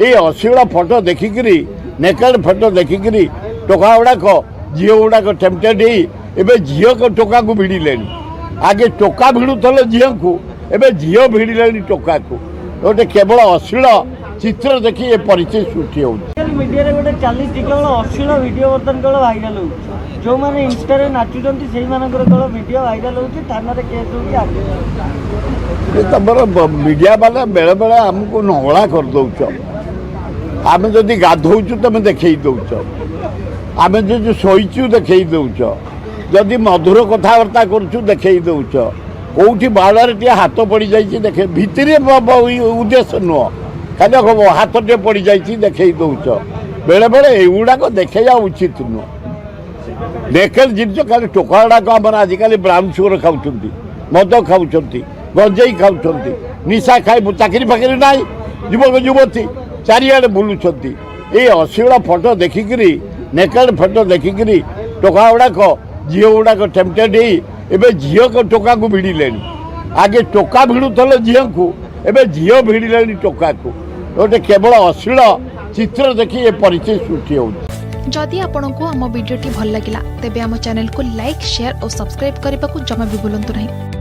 ये अश्लील photo देखिकी naked photo देखिकी टोका गुड़ाक झील गुड़ाक टेम्पटेड हो झील को टोका को भिड़िले आगे टोका भिड़ुले झील को एवं झील भिड़िले टोका को गोटे केवल अश्लील चित्र देखी ये परिचय सृष्टि हो मीडिया रे गोटे चलीछि केवल अश्लील वीडियो बर्तन केवल भाइराल हो जो मैंने इंस्टा रे नाचुचंती सेही मानकर केवल वीडियो भाइराल होछि थाना रे केस होछि आगे तुम मीडिया वाला बेले बेले आमको नहला कर दौच आम जदि गाधौचु तुम देखई दौच आम जो शोचु देखई दौच जदि मधुर कथबार्ता करूँ देखई दौच कौटी बाड़े टे हाथ पड़ जाइए देखे भितर उद्देश्य नुह खाली हाथ टे पड़ जाइए देखई दौच बेले बेले युवाक देखा उचित नुह नेकेड जिन खाली टोका गुड़ाक आम आजिकल ब्राउन सुगर खाऊँ मद खाऊँ गंजेई खाऊँ निशा खाई चाकरी फाकरी ना युवक युवती चारिआडे बुलूंट ये अश्लील फोटो देखिकी नेकेड फोटो देखिकी टोका गुड़ाक झील गुड़ाक टेम्पटेड हो झील को टोका को भिड़िले आगे टोका भिड़ुले झील को एवं झील भिड़िले टोका को गोटे केवल अश्लील चित्र देखी ये परिचय सृष्टि हो जदि आपंक आम भिडी भल लगा तेब आम चैनल को लाइक शेयर और सब्सक्राइब करने को जमा भी भूलु नहीं।